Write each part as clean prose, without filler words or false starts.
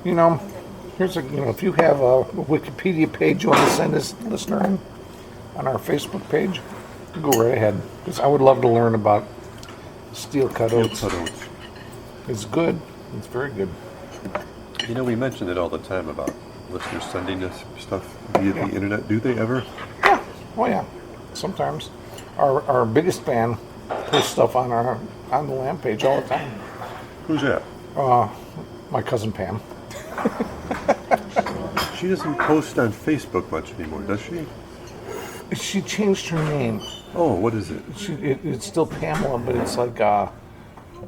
You know, here's a, if you have a Wikipedia page you want to send this listener in on our Facebook page, go right ahead. Because I would love to learn about steel cut oats. Steel cut oats. It's good. It's very good. You know, we mention it all the time about listeners sending us stuff via the internet. Do they ever? Yeah. Oh yeah. Sometimes. Our biggest fan posts stuff on the Lamb page all the time. Who's that? My cousin Pam. She doesn't post on Facebook much anymore, does she? She changed her name. Oh, what is it? It's still Pamela, but it's like I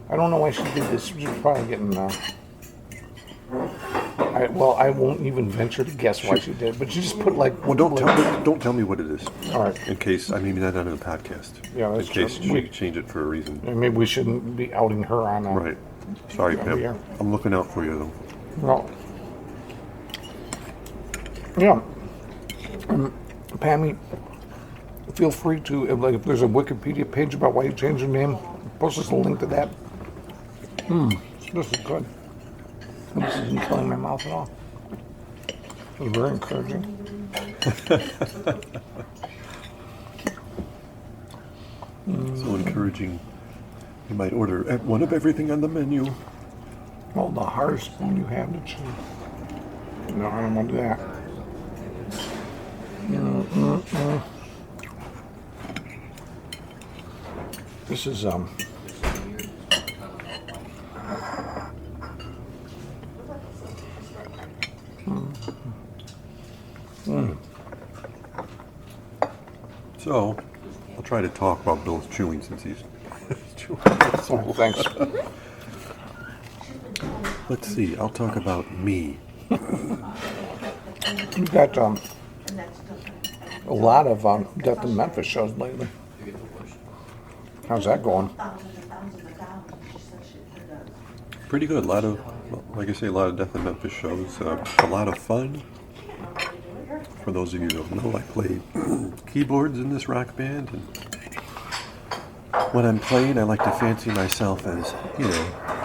don't know why she did this. She's probably getting. I won't even venture to guess why she did, but she just put like. Well, don't tell me what it is. All right. In case maybe not on the podcast. Yeah, that's true. In case she change it for a reason. Maybe we shouldn't be outing her on. Right. Sorry, Pam. I'm looking out for you though. No. Yeah. Pammy, feel free to if there's a Wikipedia page about why you changed your name, post us a link to that. This is good. This isn't killing my mouth at all. It's very encouraging. So encouraging. You might order one of everything on the menu. Well, the hardest one you have to chew. No, I don't want to do that. This is So, I'll try to talk while Bill's chewing since he's chewing. oh, thanks. Let's see, I'll talk about me. You got a lot of Death in Memphis shows lately. How's that going? Pretty good. A lot of, like I say, a lot of Death in Memphis shows. A lot of fun. For those of you who don't know, I play keyboards in this rock band, and when I'm playing, I like to fancy myself as,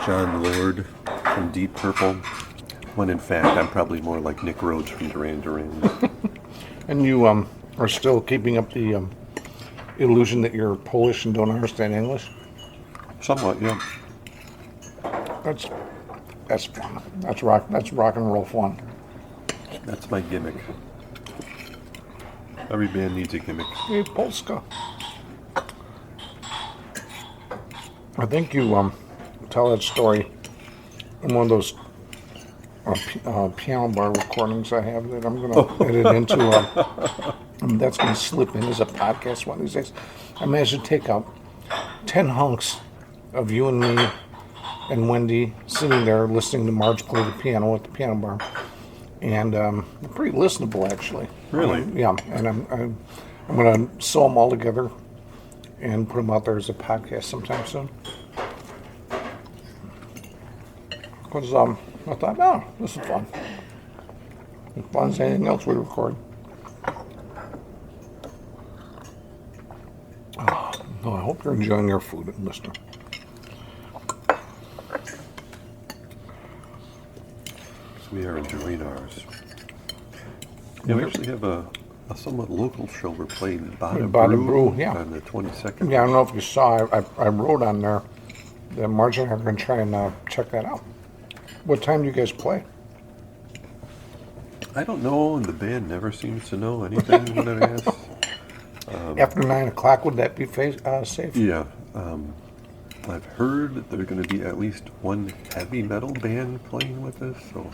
John Lord from Deep Purple, when in fact I'm probably more like Nick Rhodes from Duran Duran. And you are still keeping up the illusion that you're Polish and don't understand English? Somewhat, yeah. That's fun. That's rock and roll fun. That's my gimmick. Every band needs a gimmick. Hey, Polska. I think you tell that story in one of those piano bar recordings I have that I'm going to edit into. That's going to slip in as a podcast one of these days. I managed to take out 10 hunks of you and me and Wendy sitting there listening to Marge play the piano at the piano bar. And pretty listenable, actually. Really? Yeah, and I'm going to sew them all together and put them out there as a podcast sometime soon. Because I thought, this is fun. As fun as anything else we record. No, I hope you're enjoying your food, listener. We are enjoying ours. Yeah, we actually have a somewhat local show we're playing, Bada Brew, yeah. On the 22nd. Yeah, I don't know if you saw, I wrote on there that Marge and I are going to try and check that out. What time do you guys play? I don't know, and the band never seems to know anything when I ask. After 9 o'clock, would that be safe? Yeah. I've heard that there's going to be at least one heavy metal band playing with us, so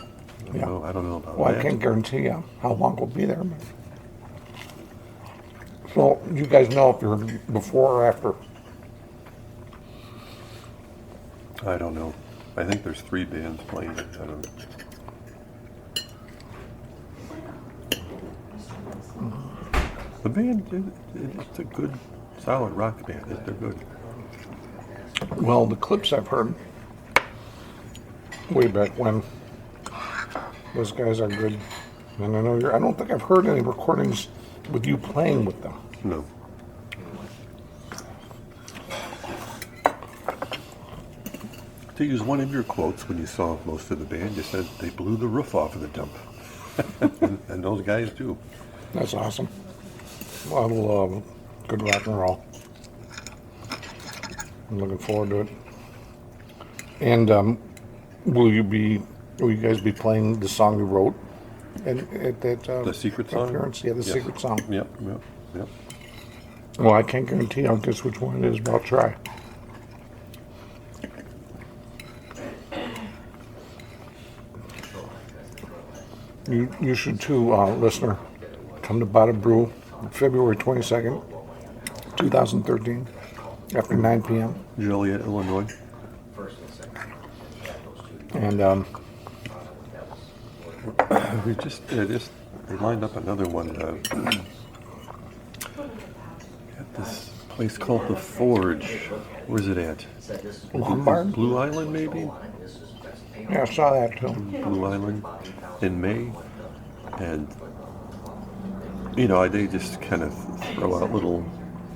I don't know about Well, that. I can't guarantee you how long we'll be there. So, you guys know if you're before or after? I don't know. I think there's 3 bands playing. I don't know. The band, it's a good, solid rock band. They're good. Well, the clips I've heard way back when, those guys are good. And I don't think I've heard any recordings with you playing with them. No. To use one of your quotes when you saw most of the band, you said they blew the roof off of the dump. and those guys do. That's awesome. A lot of love. Good rock and roll. I'm looking forward to it. And will you guys be playing the song you wrote at that The secret song? appearance? Yeah, the Yes. secret song. Yep. Well, I can't guarantee I'll guess which one it is, but I'll try. You should too, listener. Come to Bada Brew, February 22nd, 2013, after 9 p.m. Joliet, Illinois. And they lined up another one at this place called The Forge. Where's it at? Lombard? Blue Island, maybe? Yeah, I saw that too. Blue Island in May. And, they just kind of throw out little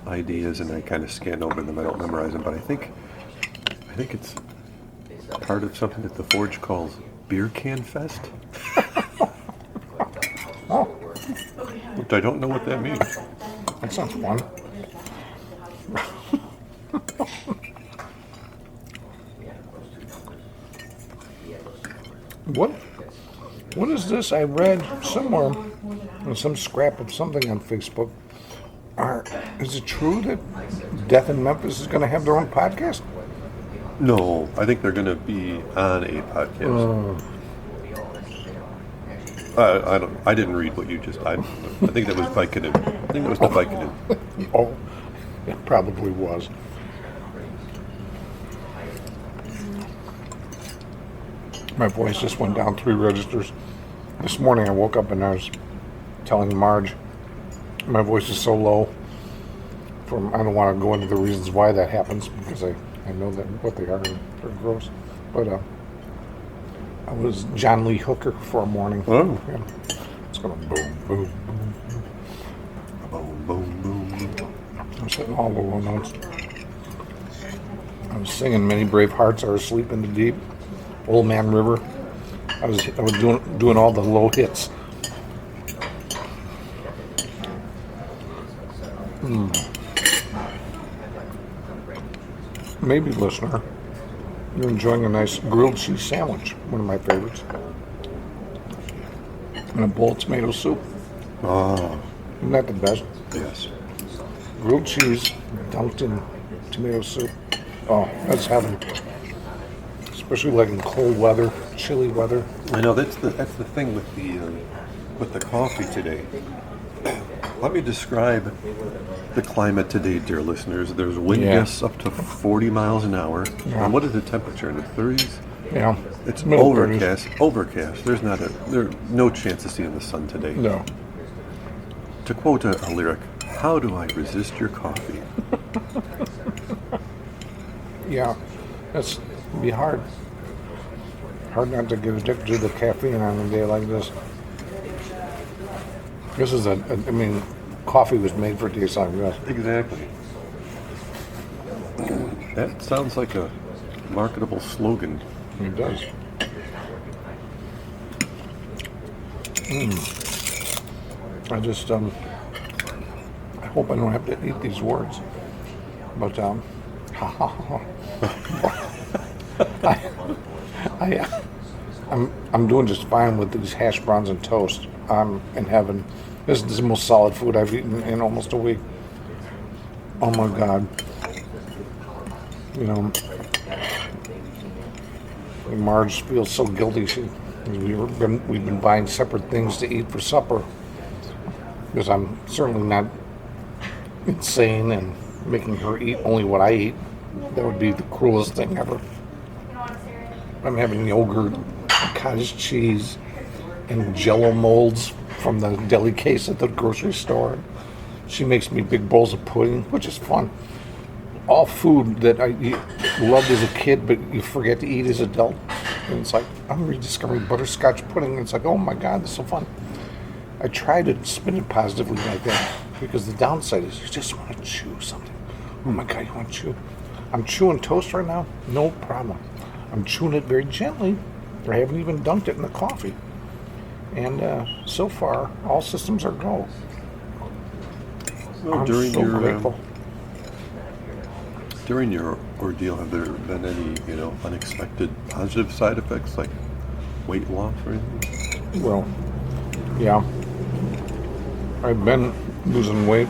ideas and I kind of scan over them. I don't memorize them, but I think it's part of something that The Forge calls Beer Can Fest. Oh, Which I don't know what that means. that sounds fun. What is this? I read somewhere in some scrap of something on Facebook. Is it true that Death in Memphis is going to have their own podcast? No, I think they're going to be on a podcast. I didn't read what you just. I think that was Vicodin. I think it was the Vicodin. Oh, it probably was. My voice just went down 3 registers. This morning I woke up and I was telling Marge my voice is so low. I don't want to go into the reasons why that happens because I know that what they are and they're gross. But I was John Lee Hooker for a morning. Oh. Yeah. It's going to boom, boom, boom. Boom, boom, boom. I'm hitting all the low notes. I was singing Many Brave Hearts Are Asleep in the Deep, Old Man River. I was doing all the low hits. Maybe, listener, you're enjoying a nice grilled cheese sandwich, one of my favorites, and a bowl of tomato soup. Oh, Isn't that the best? yes. Grilled cheese dunked in tomato soup. Oh, that's heaven. Especially like in cold weather, chilly weather. I know that's the thing with the coffee today. Let me describe the climate today, dear listeners. There's wind gusts up to 40 miles an hour. Yeah. And what is the temperature in the 30s? Yeah. It's Middle overcast. Overcast. There's no chance of seeing the sun today. 30s. No. To quote a lyric, how do I resist your coffee? Yeah. That's be hard. Hard not to get addicted to the caffeine on a day like this. This is coffee was made for days like this. Exactly. That sounds like a marketable slogan. It does. I just, I hope I don't have to eat these words. But, I'm doing just fine with these hash browns and toast. I'm in heaven. This is the most solid food I've eaten in almost a week. Oh my God. Marge feels so guilty. We've been buying separate things to eat for supper because I'm certainly not insane and making her eat only what I eat. That would be the cruelest thing ever. I'm having yogurt, cottage cheese, and Jello molds from the deli case at the grocery store. She makes me big bowls of pudding, which is fun. All food that I loved as a kid, but you forget to eat as an adult. And it's like, I'm rediscovering butterscotch pudding. And it's like, oh my God, this is so fun. I try to spin it positively like that because the downside is you just want to chew something. Oh my God, you want to chew? I'm chewing toast right now? No problem. I'm chewing it very gently. I haven't even dunked it in the coffee. And so far, all systems are go. Well, I'm so grateful. During your ordeal, have there been any, unexpected positive side effects like weight loss or anything? Well, yeah. I've been losing weight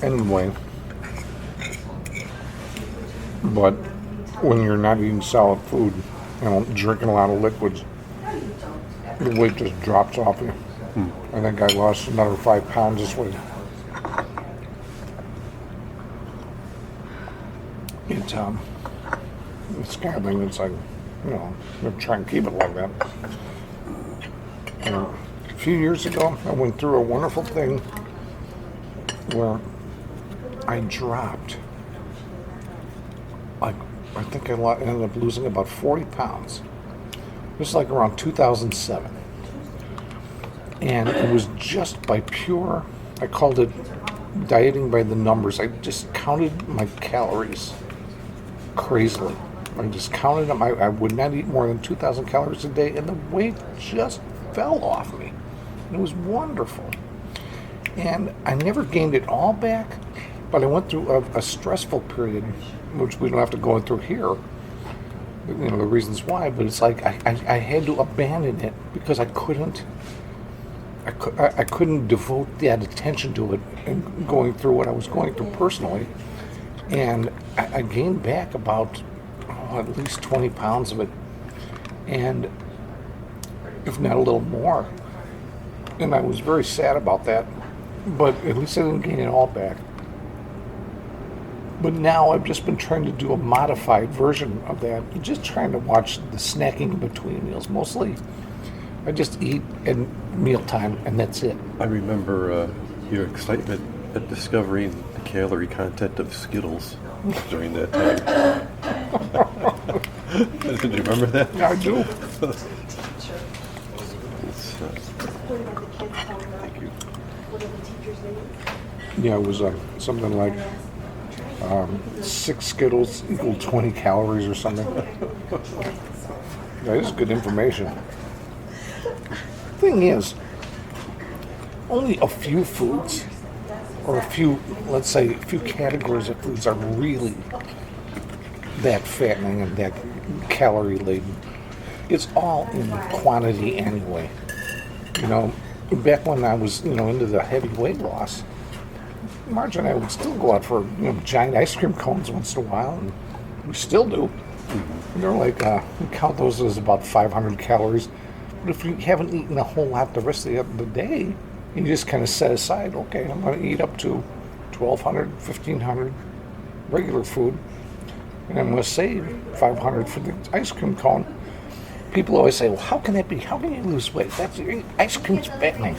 anyway. But when you're not eating solid food, drinking a lot of liquids, the weight just drops off you. I think I lost another 5 pounds this week. It's kind of thing that's like, I'm trying to keep it like that. A few years ago, I went through a wonderful thing where I dropped, I think I ended up losing about 40 pounds. This is like around 2007. And it was just by pure, I called it dieting by the numbers. I just counted my calories crazily. I just counted them. I would not eat more than 2,000 calories a day, and the weight just fell off me. It was wonderful. And I never gained it all back, but I went through a stressful period, which we don't have to go through here, the reasons why, but it's like I had to abandon it because I couldn't devote that attention to it and going through what I was going through personally. And I gained back about at least 20 pounds of it, and if not a little more. And I was very sad about that, but at least I didn't gain it all back. But now I've just been trying to do a modified version of that, just trying to watch the snacking in between meals. Mostly I just eat at mealtime, and that's it. I remember your excitement at discovering the calorie content of Skittles during that time. Did you remember that? Yeah, I do. Thank you. Yeah, it was something like 6 Skittles equal 20 calories or something. That is good information. Thing is, only a few foods, or let's say a few categories of foods are really that fattening and that calorie laden. It's all in quantity anyway. Back when I was, into the heavy weight loss, Marge and I would still go out for, giant ice cream cones once in a while, and we still do. They're like, we count those as about 500 calories. But if you haven't eaten a whole lot the rest of the day, you just kind of set aside, okay, I'm going to eat up to 1,200, 1,500 regular food, and I'm going to save 500 for the ice cream cone. People always say, well, how can that be? How can you lose weight? Ice cream's fattening.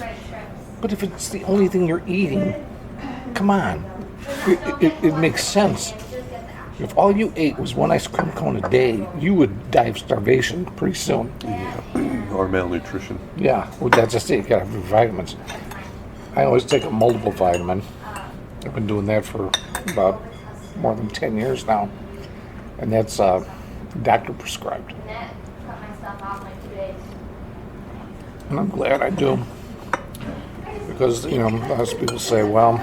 But if it's the only thing you're eating, come on. It makes sense. If all you ate was one ice cream cone a day, you would die of starvation pretty soon. Yeah. Or malnutrition. Yeah, well, that's just it. You gotta have your vitamins. I always take a multiple vitamin. I've been doing that for about more than 10 years now. And that's doctor prescribed. And I'm glad I do. Because, most people say, well,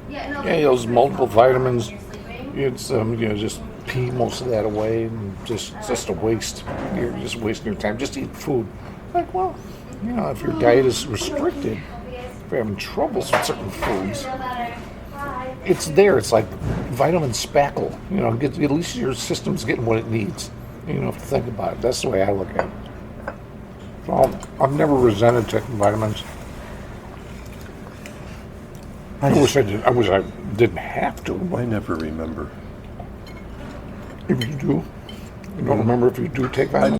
yeah, those multiple vitamins, it's, just pee most of that away, and it's just a waste. You're just wasting your time. Just eat food. Like, well, if your diet is restricted, if you're having troubles with certain foods, it's there. It's like vitamin spackle. At least your system's getting what it needs. You don't have to think about it. That's the way I look at it. So I've never resented taking vitamins. I wish I did. I wish I didn't have to. I never remember. If you do, you don't remember if you do take vitamins?